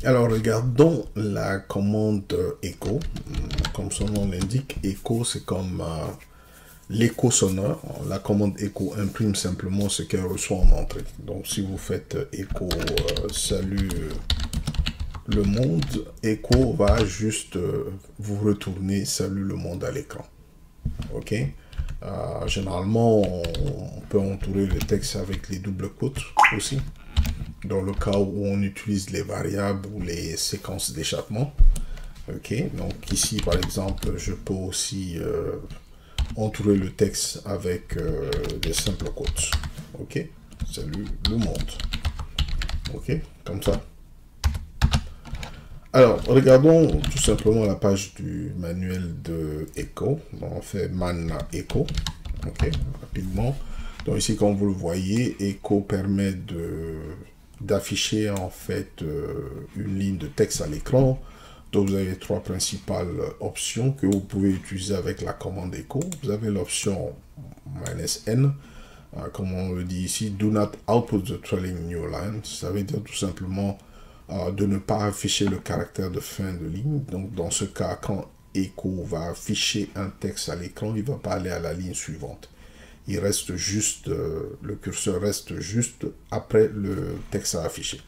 Alors, regardons la commande echo. Comme son nom l'indique, echo, c'est comme l'écho sonore. La commande echo imprime simplement ce qu'elle reçoit en entrée. Donc, si vous faites echo salut le monde, echo va juste vous retourner salut le monde à l'écran. Ok. Généralement, on peut entourer le texte avec les doubles quotes aussi, dans le cas où on utilise les variables ou les séquences d'échappement. Ok, donc ici par exemple, je peux aussi entourer le texte avec des simples quotes. Ok, salut le monde. Ok, comme ça. Alors, regardons tout simplement la page du manuel de Echo. Donc, on fait man Echo. Ok, rapidement. Donc ici, comme vous le voyez, Echo permet d'afficher en fait une ligne de texte à l'écran. Donc vous avez trois principales options que vous pouvez utiliser avec la commande Echo. Vous avez l'option "-n", comme on le dit ici, "do not output the trailing new line". Ça veut dire tout simplement de ne pas afficher le caractère de fin de ligne. Donc dans ce cas, quand Echo va afficher un texte à l'écran, il ne va pas aller à la ligne suivante. Il reste juste, le curseur reste juste après le texte à afficher.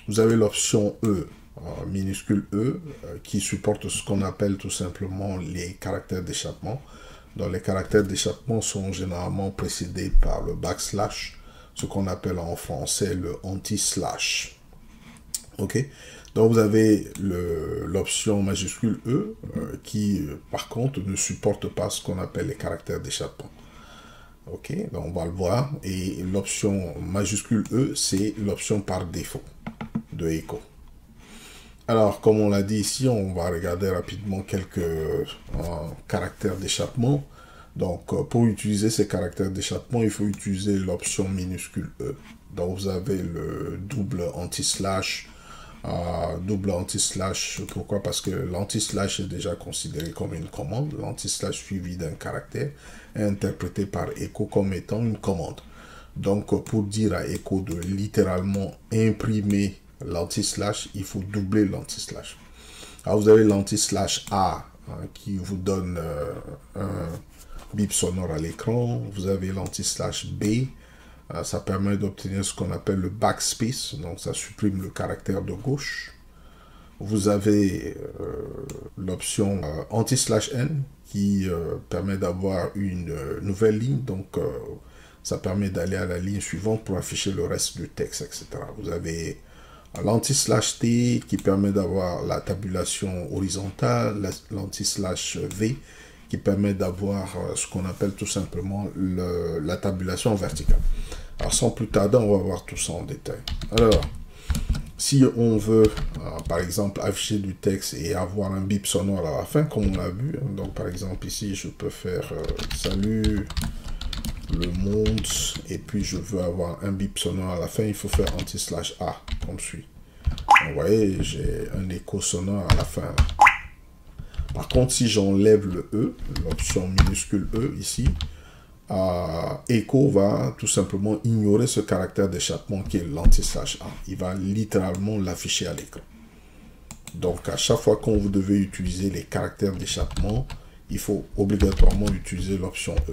Vous avez l'option E, minuscule E, qui supporte ce qu'on appelle tout simplement les caractères d'échappement. Donc les caractères d'échappement sont généralement précédés par le backslash, ce qu'on appelle en français le anti-slash. Ok, donc vous avez l'option majuscule E qui par contre ne supporte pas ce qu'on appelle les caractères d'échappement. Ok, donc on va le voir. Et l'option majuscule E, c'est l'option par défaut de Echo. Alors, comme on l'a dit ici, on va regarder rapidement quelques caractères d'échappement. Donc, pour utiliser ces caractères d'échappement, il faut utiliser l'option minuscule E. Donc, vous avez le double anti-slash. Double anti-slash, pourquoi? Parce que l'anti-slash est déjà considéré comme une commande. L'anti-slash suivi d'un caractère est interprété par Echo comme étant une commande. Donc, pour dire à Echo de littéralement imprimer l'anti-slash, il faut doubler l'anti-slash. Alors, vous avez l'anti-slash A qui vous donne un bip sonore à l'écran. Vous avez l'anti-slash B. Ça permet d'obtenir ce qu'on appelle le backspace, donc ça supprime le caractère de gauche. Vous avez l'option anti-slash-n qui permet d'avoir une nouvelle ligne, donc ça permet d'aller à la ligne suivante pour afficher le reste du texte, etc. Vous avez l'anti-slash-t qui permet d'avoir la tabulation horizontale, l'anti-slash-v qui permet d'avoir ce qu'on appelle tout simplement la tabulation verticale. Alors sans plus tarder, on va voir tout ça en détail. Alors, si on veut, par exemple, afficher du texte et avoir un bip sonore à la fin, comme on l'a vu, donc par exemple ici, je peux faire salut le monde, et puis je veux avoir un bip sonore à la fin, il faut faire anti-slash-a, comme suit. Vous voyez, j'ai un écho sonore à la fin. Là. Par contre, si j'enlève le E, l'option minuscule E ici, Echo va tout simplement ignorer ce caractère d'échappement qui est l'anti-slash-a. Il va littéralement l'afficher à l'écran. Donc, à chaque fois qu'on vous devez utiliser les caractères d'échappement, il faut obligatoirement utiliser l'option E.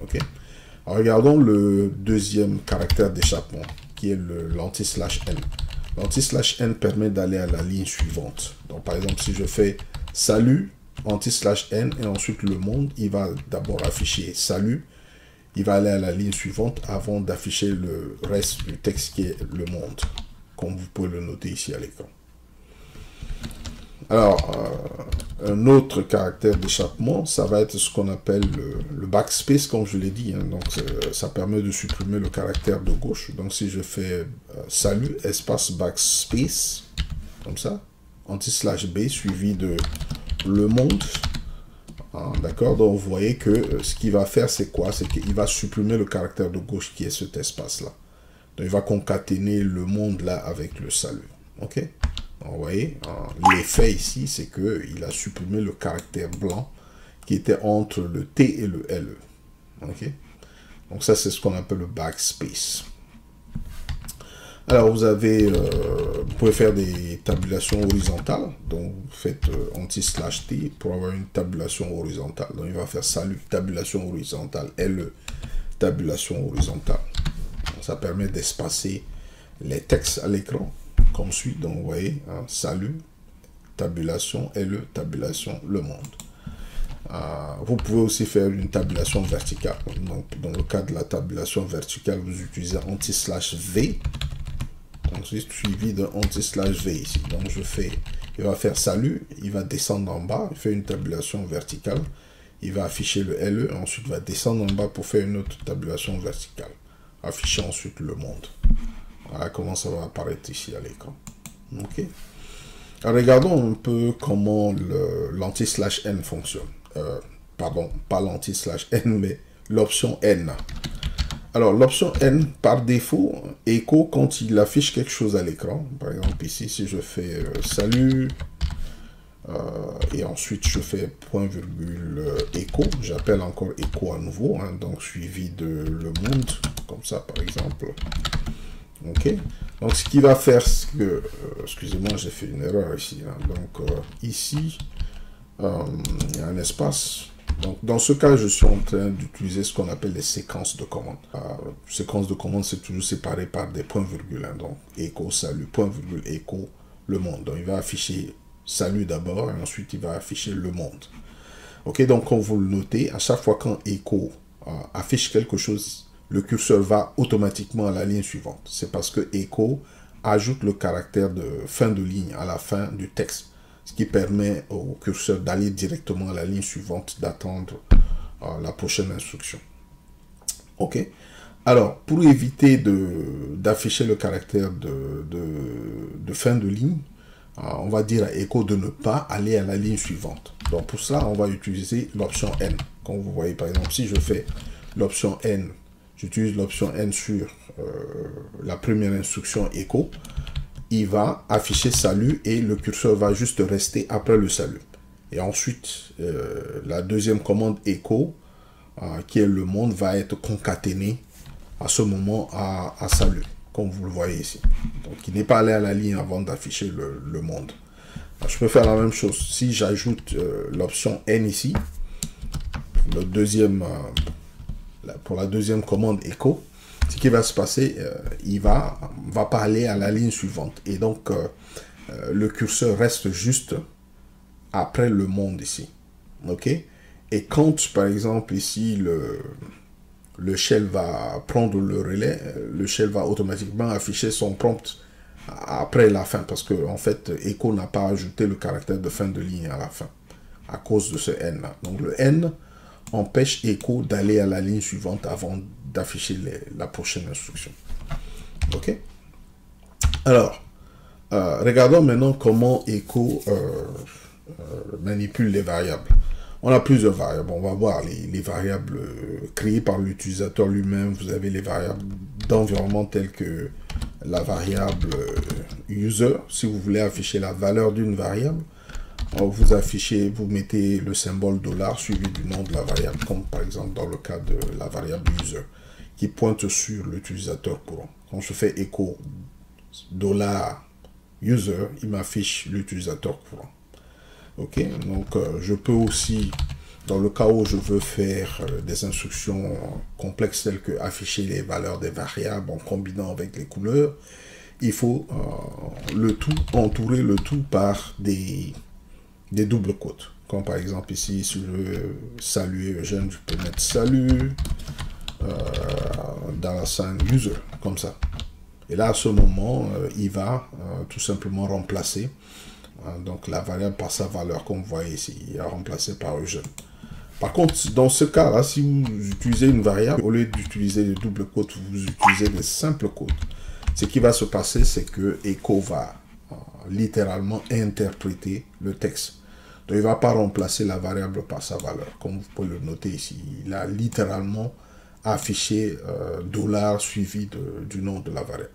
Ok. Alors, regardons le deuxième caractère d'échappement, qui est l'anti-slash-n. L'anti-slash-n permet d'aller à la ligne suivante. Donc, par exemple, si je fais salut, anti-slash-n, et ensuite le monde, il va d'abord afficher salut, il va aller à la ligne suivante avant d'afficher le reste du texte qui est le monde, comme vous pouvez le noter ici à l'écran. Alors, un autre caractère d'échappement, ça va être ce qu'on appelle le backspace, comme je l'ai dit. Hein. Donc, ça permet de supprimer le caractère de gauche. Donc, si je fais salut, espace backspace, comme ça, anti-slash-b suivi de le monde. D'accord, donc vous voyez que ce qu'il va faire, c'est quoi? C'est qu'il va supprimer le caractère de gauche qui est cet espace-là. Donc, il va concaténer le monde là avec le salut. Ok? Donc, vous voyez, l'effet ici, c'est qu'il a supprimé le caractère blanc qui était entre le T et le LE. Ok? Donc, ça, c'est ce qu'on appelle le backspace. Alors, vous avez pouvez faire des tabulations horizontales. Donc, vous faites anti/t pour avoir une tabulation horizontale. Donc, il va faire salut, tabulation horizontale, LE, tabulation horizontale. Donc, ça permet d'espacer les textes à l'écran, comme suit. Donc, vous voyez, hein, salut, tabulation, LE, tabulation, le monde. Vous pouvez aussi faire une tabulation verticale. Donc, dans le cas de la tabulation verticale, vous utilisez anti/v. Donc, c'est suivi de anti/v ici. Donc, il va faire salut, il va descendre en bas, il fait une tabulation verticale. Il va afficher le LE, ensuite il va descendre en bas pour faire une autre tabulation verticale. Afficher ensuite le monde. Voilà comment ça va apparaître ici à l'écran. Ok. Alors, regardons un peu comment l'anti/n fonctionne. Pardon, pas l'anti/n, mais l'option n. Alors, l'option n, par défaut, Echo, quand il affiche quelque chose à l'écran, par exemple ici, si je fais salut, et ensuite je fais point virgule Echo, j'appelle encore Echo à nouveau, hein, donc suivi de le monde, comme ça par exemple. Ok, donc ce qui va faire, c'est que, excusez-moi, j'ai fait une erreur ici, hein, donc ici, il y a un espace. Donc, dans ce cas, je suis en train d'utiliser ce qu'on appelle les séquences de commandes. Séquences de commandes, c'est toujours séparé par des points-virgules. Hein, donc, Echo, salut, point-virgule, Echo, le monde. Donc, il va afficher salut d'abord, et ensuite, il va afficher le monde. Ok, donc, comme vous le notez, à chaque fois quand Echo affiche quelque chose, le curseur va automatiquement à la ligne suivante. C'est parce que Echo ajoute le caractère de fin de ligne à la fin du texte, ce qui permet au curseur d'aller directement à la ligne suivante, d'attendre la prochaine instruction. Ok. Alors, pour éviter d'afficher le caractère de fin de ligne, on va dire à Echo de ne pas aller à la ligne suivante. Donc, pour cela, on va utiliser l'option N. Comme vous voyez, par exemple, si je fais l'option N, j'utilise l'option N sur la première instruction Echo, il va afficher salut et le curseur va juste rester après le salut. Et ensuite, la deuxième commande Echo, qui est le monde, va être concaténé à ce moment à salut, comme vous le voyez ici. Donc, il n'est pas allé à la ligne avant d'afficher le monde. Alors, je peux faire la même chose. Si j'ajoute l'option N ici, pour la deuxième commande Echo, ce qui va se passer, il va pas aller à la ligne suivante. Et donc, le curseur reste juste après le monde ici. OK? Et quand, par exemple, ici, le shell va prendre le relais, le shell va automatiquement afficher son prompt après la fin. Parce que, en fait, Echo n'a pas ajouté le caractère de fin de ligne à la fin, à cause de ce N-là. Donc, le N empêche Echo d'aller à la ligne suivante avant d'afficher la prochaine instruction. Ok. Alors, regardons maintenant comment Echo manipule les variables. On a plusieurs variables. On va voir les variables créées par l'utilisateur lui-même. Vous avez les variables d'environnement telles que la variable user. Si vous voulez afficher la valeur d'une variable, vous mettez le symbole $ suivi du nom de la variable, comme par exemple dans le cas de la variable user, qui pointe sur l'utilisateur courant. Quand je fais echo $user, il m'affiche l'utilisateur courant. Ok, donc je peux aussi, dans le cas où je veux faire des instructions complexes telles que afficher les valeurs des variables en combinant avec les couleurs, il faut entourer le tout par des doubles quotes. Comme par exemple ici, si je veux saluer Eugène, je peux mettre salut $user, comme ça. Et là, à ce moment, il va tout simplement remplacer donc la variable par sa valeur, comme vous voyez ici, il est remplacé par Eugène. Par contre, dans ce cas-là, si vous utilisez une variable, au lieu d'utiliser des doubles quotes, vous utilisez des simples quotes. Ce qui va se passer, c'est que Echo va littéralement interpréter le texte. Donc, il ne va pas remplacer la variable par sa valeur. Comme vous pouvez le noter ici, il a littéralement affiché $ suivi du nom de la variable.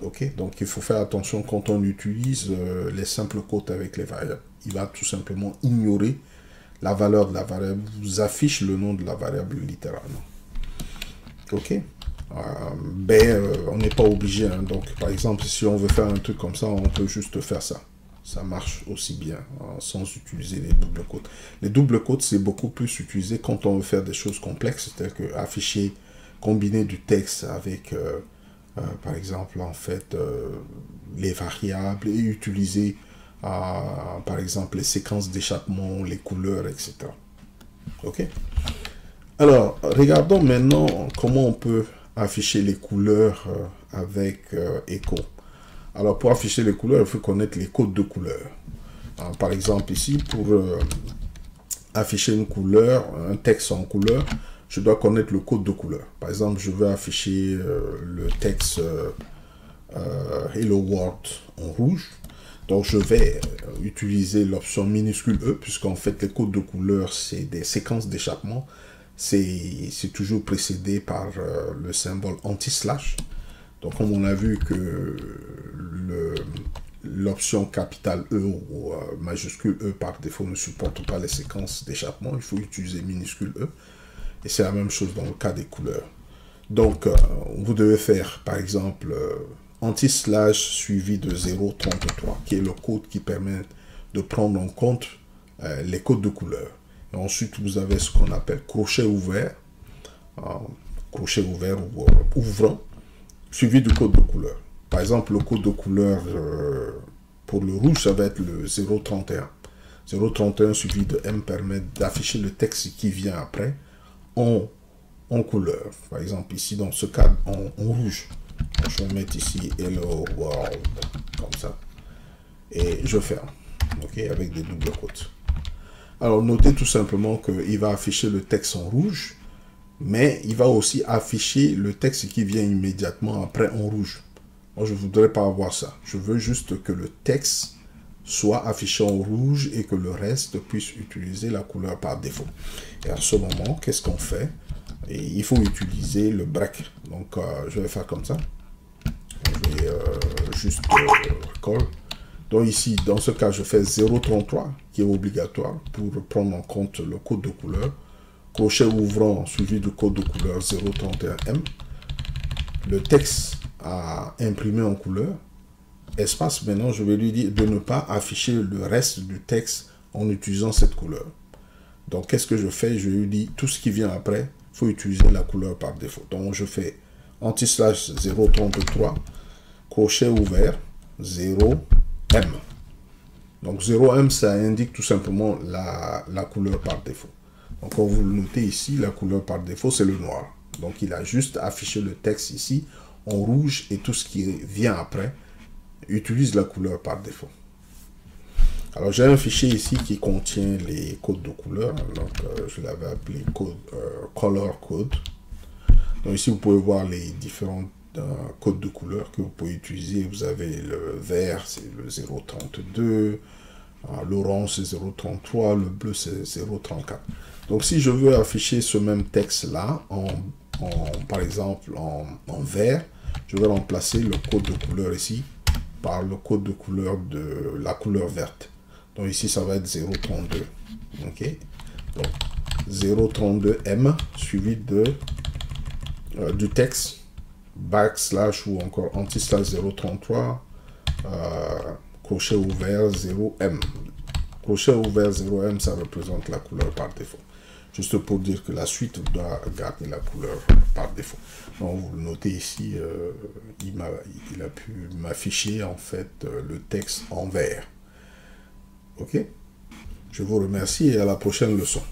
Ok, donc il faut faire attention quand on utilise les simples quotes avec les variables. Il va tout simplement ignorer la valeur de la variable, vous affiche le nom de la variable littéralement. Ok, On n'est pas obligé. Hein. Donc, par exemple, si on veut faire un truc comme ça, on peut juste faire ça. Ça marche aussi bien, sans utiliser les doubles quotes. Les doubles quotes, c'est beaucoup plus utilisé quand on veut faire des choses complexes, c'est-à-dire que afficher, combiner du texte avec, par exemple, en fait, les variables et utiliser, par exemple, les séquences d'échappement, les couleurs, etc. Ok? Alors, regardons maintenant comment on peut afficher les couleurs avec Echo. Alors, pour afficher les couleurs, il faut connaître les codes de couleurs. Alors, par exemple, ici, pour afficher une couleur, un texte en couleur, je dois connaître le code de couleur. Par exemple, je veux afficher le texte Hello World en rouge. Donc, je vais utiliser l'option minuscule E, puisqu'en fait, les codes de couleur, c'est des séquences d'échappement. C'est toujours précédé par le symbole anti-slash. Donc, comme on a vu que l'option capitale E ou majuscule E par défaut ne supporte pas les séquences d'échappement, il faut utiliser minuscule E. Et c'est la même chose dans le cas des couleurs. Donc, vous devez faire, par exemple, anti-slash suivi de 0.33, qui est le code qui permet de prendre en compte les codes de couleur. Et ensuite, vous avez ce qu'on appelle crochet ouvert ou ouvrant, suivi du code de couleur. Par exemple, le code de couleur pour le rouge, ça va être le 0.31. 0.31 suivi de M permet d'afficher le texte qui vient après en couleur. Par exemple, ici, dans ce cas, en rouge. Je vais mettre ici Hello World, comme ça. Et je ferme, ok, avec des doubles quotes. Alors, notez tout simplement qu'il va afficher le texte en rouge, mais il va aussi afficher le texte qui vient immédiatement après en rouge. Moi, je ne voudrais pas avoir ça. Je veux juste que le texte soit affiché en rouge et que le reste puisse utiliser la couleur par défaut. Et à ce moment, qu'est-ce qu'on fait? Et il faut utiliser le break. Donc, je vais faire comme ça. Je vais juste recall. Donc ici, dans ce cas, je fais 0.33 qui est obligatoire pour prendre en compte le code de couleur. Crochet ouvrant suivi du code de couleur 0.31M. Le texte à imprimer en couleur. Espace, maintenant, je vais lui dire de ne pas afficher le reste du texte en utilisant cette couleur. Donc, qu'est-ce que je fais? Je lui dis tout ce qui vient après, il faut utiliser la couleur par défaut. Donc, je fais anti-slash 0.33, crochet ouvert 0M. Donc 0M, ça indique tout simplement la couleur par défaut. Donc comme vous le notez ici, la couleur par défaut, c'est le noir. Donc il a juste affiché le texte ici en rouge et tout ce qui vient après utilise la couleur par défaut. Alors j'ai un fichier ici qui contient les codes de couleur. Donc je l'avais appelé color code. Donc ici vous pouvez voir les différents code de couleur que vous pouvez utiliser. Vous avez le vert, c'est le 0.32, l'orange c'est 0.33, le bleu c'est 0.34. Donc si je veux afficher ce même texte là, par exemple en vert, je vais remplacer le code de couleur ici par le code de couleur de la couleur verte. Donc ici ça va être 0.32. Ok, donc 0.32M suivi du texte backslash ou encore anti-slash 0.33, crochet ouvert 0M. Crochet ouvert 0M, ça représente la couleur par défaut. Juste pour dire que la suite doit garder la couleur par défaut. Donc vous le notez ici, il a pu m'afficher en fait le texte en vert. Ok? Je vous remercie et à la prochaine leçon.